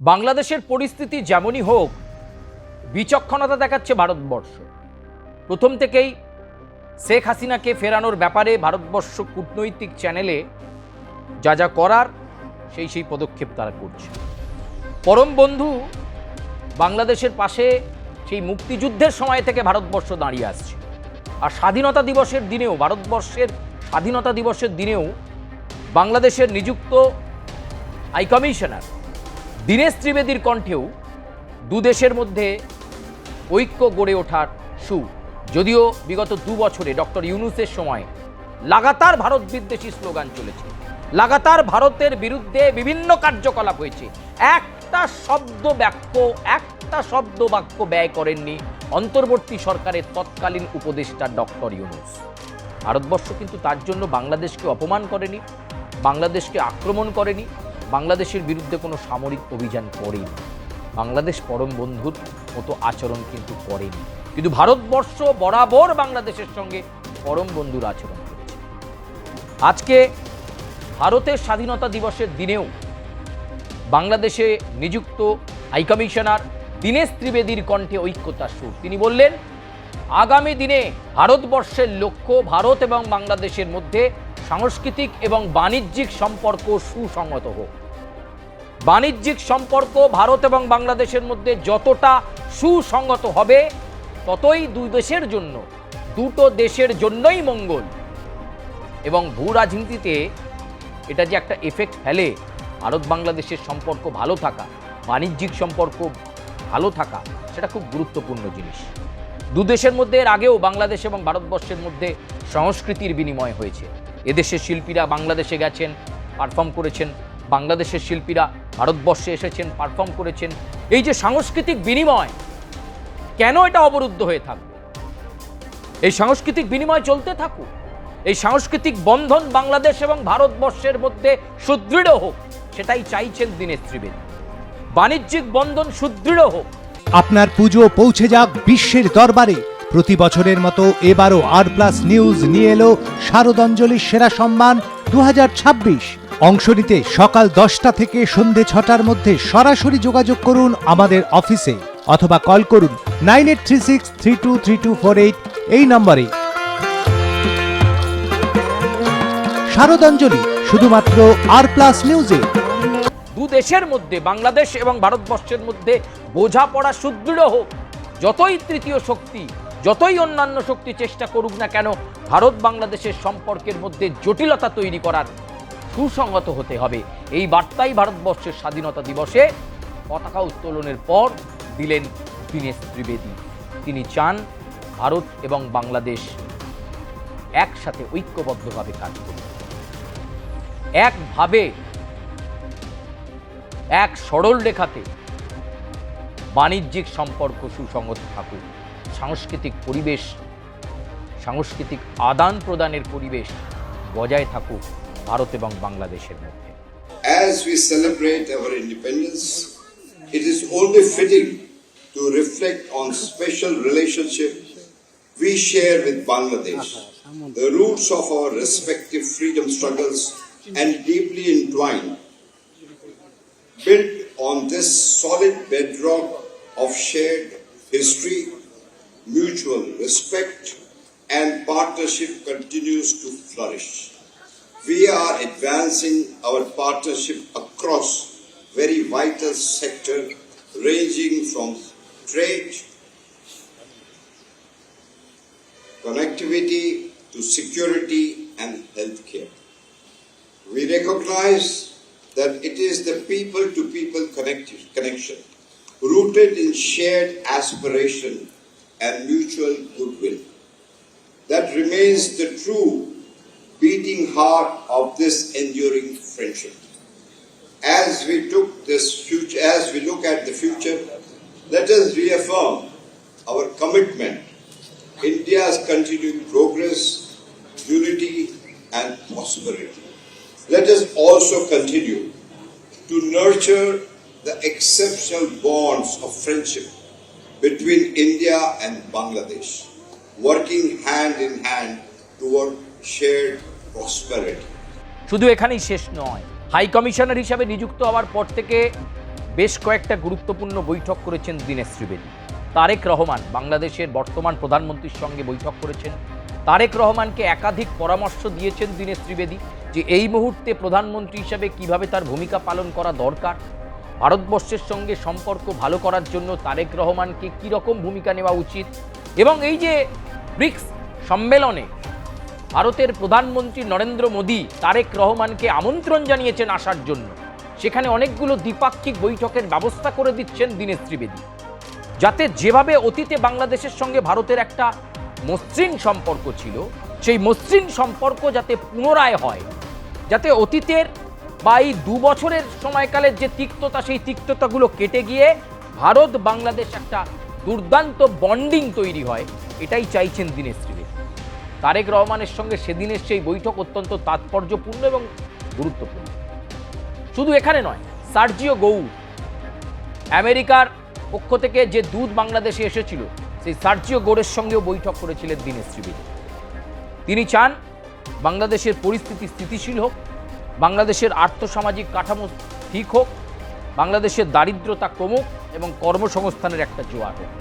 বাংলাদেশের পরিস্থিতি যেমনই হোক, বিচক্ষণতা দেখাচ্ছে ভারতবর্ষ। প্রথম থেকেই শেখ হাসিনাকে ফেরানোর ব্যাপারে ভারতবর্ষ কূটনৈতিক চ্যানেলে যা যা করার সেই পদক্ষেপ তারা করছে। পরম বন্ধু বাংলাদেশের পাশে সেই মুক্তিযুদ্ধের সময় থেকে ভারতবর্ষ দাঁড়িয়ে আসছে। আর স্বাধীনতা দিবসের দিনেও, ভারতবর্ষের স্বাধীনতা দিবসের দিনেও বাংলাদেশের নিযুক্ত হাইকমিশনার দীনেশ ত্রিবেদীর কণ্ঠেও দুদেশের মধ্যে ঐক্য গড়ে ওঠার সুর। যদিও বিগত 2 বছরে ডক্টর ইউনূসের সময় লাগাতার ভারত বিদ্বেষী স্লোগান চলেছে, লাগাতার ভারতের বিরুদ্ধে বিভিন্ন কার্যকলাপ হয়েছে, একটা শব্দ বাক্য ব্যয় করেননি অন্তর্বর্তী সরকারের তৎকালীন উপদেষ্টা ডক্টর ইউনূস। ভারতবর্ষ কিন্তু তার জন্য বাংলাদেশকে অপমান করেনি, বাংলাদেশকে আক্রমণ করেনি, বাংলাদেশের বিরুদ্ধে কোনো সামরিক অভিযান করেনি, বাংলাদেশ পরম বন্ধুর মতো আচরণ কিন্তু করেনি। কিন্তু ভারতবর্ষ বরাবর বাংলাদেশের সঙ্গে পরম বন্ধুর আচরণ করেছে। আজকে ভারতের স্বাধীনতা দিবসের দিনেও বাংলাদেশে নিযুক্ত হাইকমিশনার দীনেশ ত্রিবেদীর কণ্ঠে ঐক্যতার সুর। তিনি বললেন, আগামী দিনে ভারতবর্ষের লক্ষ্য ভারত এবং বাংলাদেশের মধ্যে সাংস্কৃতিক এবং বাণিজ্যিক সম্পর্ক সুসংহত হোক। বাণিজ্যিক সম্পর্ক ভারত এবং বাংলাদেশের মধ্যে যতটা সুসংহত হবে, ততই দুটো দেশের জন্যই মঙ্গল। এবং ভূ রাজনীতিতে এটা যে একটা এফেক্ট ফেলে, ভারত বাংলাদেশের সম্পর্ক ভালো থাকা, বাণিজ্যিক সম্পর্ক ভালো থাকা, সেটা খুব গুরুত্বপূর্ণ জিনিস। দুদেশের মধ্যে এর আগেও বাংলাদেশ এবং ভারতবর্ষের মধ্যে সংস্কৃতির বিনিময় হয়েছে। এদেশের শিল্পীরা বাংলাদেশে গেছেন, পারফর্ম করেছেন, বাংলাদেশের শিল্পীরা ভারতবর্ষে এসেছেন, পারফর্ম করেছেন। এই যে সাংস্কৃতিক বিনিময়, কেন এটা অবরুদ্ধ হয়ে থাকবে? এই সাংস্কৃতিক বিনিময় চলতে থাকুক, এই সাংস্কৃতিক বন্ধন বাংলাদেশ এবং ভারতবর্ষের মধ্যে সুদৃঢ় হোক, সেটাই চাইছেন দীনেশ ত্রিবেদী। বাণিজ্যিক বন্ধন সুদৃঢ় হোক। আপনার পুজো পৌঁছে যাক বিশ্বের দরবারে। প্রতি বছরের মতো এবারও আর+ নিউজ নিয়ে এলো শারদাঞ্জলির সেরা সম্মান 2026। অংশ নিতে সকাল 10টা থেকে সন্ধে 6টার মধ্যে সরাসরি যোগাযোগ করুন আমাদের অফিসে অথবা কল করুন 9836323248 এই নম্বরে। শারদাঞ্জলি শুধুমাত্র আর+ নিউজে। দেশের মধ্যে, বাংলাদেশ এবং ভারতবর্ষের মধ্যে বোঝাপড়া সুদৃঢ় হোক। যতই তৃতীয় শক্তি, যতই অন্যান্য শক্তি চেষ্টা করুক না কেন, ভারত বাংলাদেশের সম্পর্কের মধ্যে জটিলতা তৈরি করার সুসংহত হতে হবে। এই বার্তাই ভারতবর্ষের স্বাধীনতা দিবসে পতাকা উত্তোলনের পর দিলেন দীনেশ ত্রিবেদী। তিনি চান ভারত এবং বাংলাদেশ একসাথে ঐক্যবদ্ধভাবে কাজ করুক, একভাবে, এক সরল রেখাতে বাণিজ্যিক সম্পর্ক সুসংহত থাকুক, সাংস্কৃতিক পরিবেশ, সাংস্কৃতিক আদান প্রদানের পরিবেশ বজায় থাকুক ভারত এবং বাংলাদেশের মধ্যে। As we celebrate our independence, it is only fitting to reflect on special relationship we share with Bangladesh, the roots of our respective freedom struggles and deeply entwined. Built on this solid bedrock of shared history, mutual respect and partnership continues to flourish. We are advancing our partnership across very vital sectors ranging from trade, connectivity to security and healthcare. We recognize that it is the people-to-people connection rooted in shared aspiration and mutual goodwill that remains the true beating heart of this enduring friendship. As we look at the future, let us reaffirm our commitment, India's continued progress, unity and prosperity. Let us also continue to nurture the exceptional bonds of friendship between India and Bangladesh, working hand in hand toward shared prosperity. শুধু এখানেই শেষ নয়, high commissioner হিসাবে নিযুক্ত হওয়ার পর থেকে বেশ কয়েকটা গুরুত্বপূর্ণ বৈঠক করেছেন দীনেশ ত্রিবেদী। তারেক রহমান বাংলাদেশের বর্তমান প্রধানমন্ত্রীর সঙ্গে বৈঠক করেছেন। তারেক রহমানকে একাধিক পরামর্শ দিয়েছেন দীনেশ ত্রিবেদী যে এই মুহূর্তে প্রধানমন্ত্রী হিসাবে কিভাবে তার ভূমিকা পালন করা দরকার, ভারতবর্ষের সঙ্গে সম্পর্ক ভালো করার জন্য তারেক রহমানকে কী রকম ভূমিকা নেওয়া উচিত। এবং এই যে ব্রিক্স সম্মেলনে ভারতের প্রধানমন্ত্রী নরেন্দ্র মোদী তারেক রহমানকে আমন্ত্রণ জানিয়েছেন আসার জন্য, সেখানে অনেকগুলো দ্বিপাক্ষিক বৈঠকের ব্যবস্থা করে দিচ্ছেন দীনেশ ত্রিবেদী, যাতে যেভাবে অতীতে বাংলাদেশের সঙ্গে ভারতের একটা মসৃণ সম্পর্ক ছিল, সেই মসৃণ সম্পর্ক যাতে পুনরায় হয়, যাতে অতীতের বা এই 2 বছরের সময়কালের যে তিক্ততা, সেই তিক্ততাগুলো কেটে গিয়ে ভারত বাংলাদেশ একটা দুর্দান্ত বন্ডিং তৈরি হয়, এটাই চাইছেন দীনেশ ত্রিবেদী। তারেক রহমানের সঙ্গে সেদিনের সেই বৈঠক অত্যন্ত তাৎপর্যপূর্ণ এবং গুরুত্বপূর্ণ। শুধু এখানে নয়, সার্জিও গৌর, আমেরিকার পক্ষ থেকে যে দূত বাংলাদেশে এসেছিল, সেই সার্জিও গৌরের সঙ্গেও বৈঠক করেছিলেন দীনেশ ত্রিবেদী। তিনি চান বাংলাদেশের পরিস্থিতি স্থিতিশীল হোক, বাংলাদেশের আর্থসামাজিক কাঠামো ঠিক হোক, বাংলাদেশের দারিদ্রতা কমুক এবং কর্মসংস্থানের একটা জোয়ার হোক।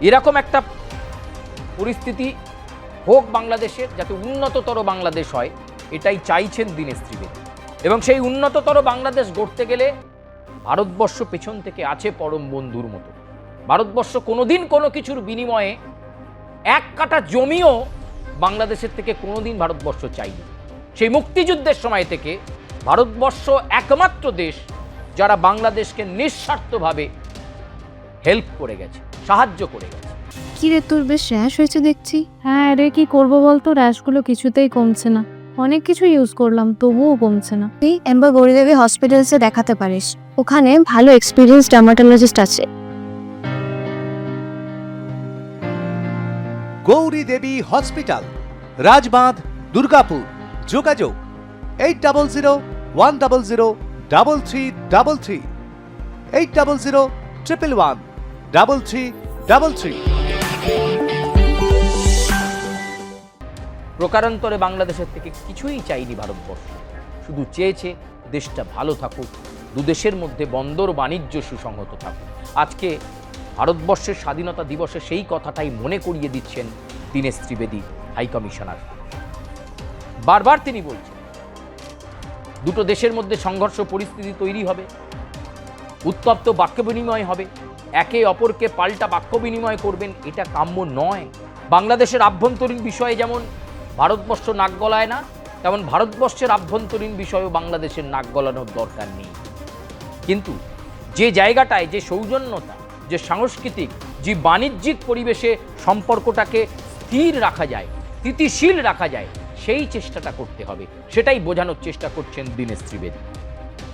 এরকম একটা পরিস্থিতি হোক বাংলাদেশের, যাতে উন্নততর বাংলাদেশ হয়, এটাই চাইছেন দীনেশ ত্রিবেদী। এবং সেই উন্নততর বাংলাদেশ গড়তে গেলে ভারতবর্ষ পেছন থেকে আছে পরম বন্ধুর মতো। ভারতবর্ষ কোনোদিন কোনো কিছুর বিনিময়ে 1 কাঠা জমিও বাংলাদেশের থেকে কোনোদিন ভারতবর্ষ চাইনি। সেই মুক্তিযুদ্ধের সময় থেকে ভারতবর্ষ একমাত্র দেশ যারা বাংলাদেশকে নিঃস্বার্থভাবে হেল্প করে গেছে, সাহায্য করে গেছে। কি রে, তোর বেশ র্যাশ হয়েছে দেখছি। হ্যাঁ রে, কি করবো বলতো, র্যাশগুলো কিছুতেই কমছে না। অনেক কিছু ইউজ করলাম, তবুও কমছে না। তুই এম্বার গৌরীদেবী হসপিটালসে দেখাতে পারিস, ওখানে ভালো এক্সপিরিয়েন্স ডার্মাটোলজিস্ট আছে। গৌরী দেবী হসপিটাল, রাজবাঁধ, দুর্গাপুর। যোগাযোগ 8001003333, 8001113333। প্রকারান্তরে বাংলাদেশের থেকে কিছুই চাইনি ভারতবর্ষ, শুধু চেয়েছে দেশটা ভালো থাকুক, দুদেশের মধ্যে বন্দর বাণিজ্য সুসংহত থাকুক। আজকে ভারতবর্ষের স্বাধীনতা দিবসে সেই কথাটাই মনে করিয়ে দিচ্ছেন দীনেশ ত্রিবেদী, হাই কমিশনার। বারবার তিনি বলছেন দুটো দেশের মধ্যে সংঘর্ষ পরিস্থিতি তৈরি হবে, উত্তপ্ত বাক্য বিনিময় হবে, একে অপরকে পাল্টা বাক্য বিনিময় করবেন, এটা কাম্য নয়। বাংলাদেশের আভ্যন্তরীণ বিষয়ে যেমন ভারতবর্ষ নাক গলায় না, তেমন ভারতবর্ষের আভ্যন্তরীণ বিষয়েও বাংলাদেশের নাক গলানোর দরকার নেই। কিন্তু যে জায়গাটায় যে সৌজন্যতা, যে সাংস্কৃতিক, যে বাণিজ্যিক পরিবেশে সম্পর্কটাকে স্থির রাখা যায়, স্থিতিশীল রাখা যায়, সেই চেষ্টাটা করতে হবে। সেটাই বোঝানোর চেষ্টা করছেন দীনেশ ত্রিবেদী।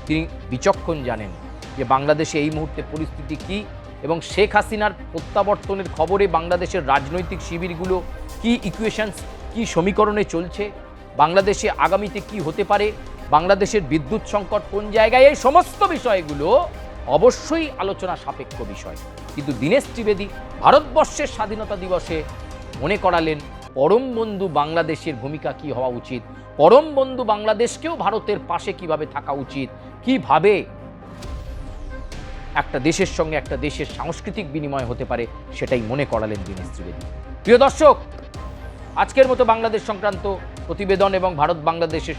তিনি বিচক্ষণ জানেন যে বাংলাদেশে এই মুহূর্তে পরিস্থিতি কী, এবং শেখ হাসিনার প্রত্যাবর্তনের খবরে বাংলাদেশের রাজনৈতিক শিবিরগুলো কি ইকুয়েশনস, কি সমীকরণে চলছে, বাংলাদেশে আগামীতে কি হতে পারে, বাংলাদেশের বিদ্যুৎ সংকট কোন জায়গায়, এই সমস্ত বিষয়গুলো অবশ্যই আলোচনা সাপেক্ষ বিষয়। কিন্তু দীনেশ ত্রিবেদী ভারতবর্ষের স্বাধীনতা দিবসে মনে করালেন পরম বন্ধু বাংলাদেশের ভূমিকা কি হওয়া উচিত, পরম বন্ধু বাংলাদেশকেও ভারতের পাশে কিভাবে থাকা উচিত, কিভাবে একটা দেশের সঙ্গে একটা দেশের সাংস্কৃতিক বিনিময় হতে পারে, সেটাই মনে করালেন দীনেশ ত্রিবেদী। প্রিয় দর্শক, আজকের মতো বাংলাদেশ সংক্রান্ত প্রতিবেদন এবং ভারত বাংলাদেশের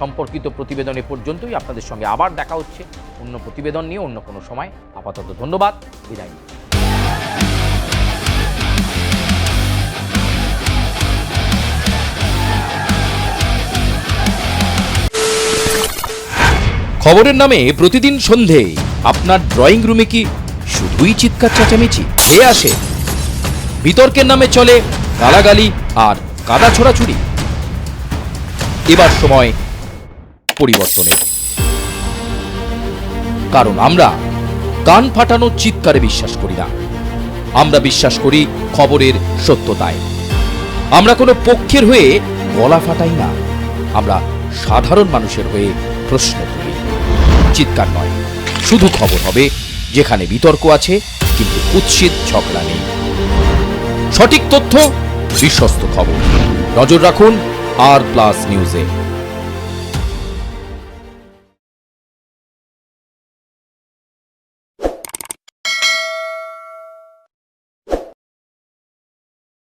সম্পর্কিত প্রতিবেদন এ পর্যন্তই। আপনাদের সঙ্গে আবার দেখা হচ্ছে অন্য প্রতিবেদন নিয়ে অন্য কোনো সময়। আপাতত ধন্যবাদ, বিদায়। খবরের নামে প্রতিদিন সন্ধে আপনার ড্রয়িং রুমে কি শুধুই চিৎকার চেঁচামেচি হে আসে? বিতর্কের নামে চলে গালাগালি আর কাদা ছোড়াছুড়ি। এবার সময় পরিবর্তনের, কারণ আমরা কান ফাটানো চিৎকারে বিশ্বাস করি না। আমরা বিশ্বাস করি খবরের সত্যতায়। আমরা কোনো পক্ষের হয়ে গলা ফাটাই না, আমরা সাধারণ মানুষের হয়ে প্রশ্ন তুলি। চিৎকার নয়, শুধু খবর হবে যেখানে বিতর্ক আছে কিন্তু কুৎসিত ঝগড়া নেই। সঠিক তথ্য, বিশ্বস্ত খবর। নজর রাখুন আর প্লাস নিউজে।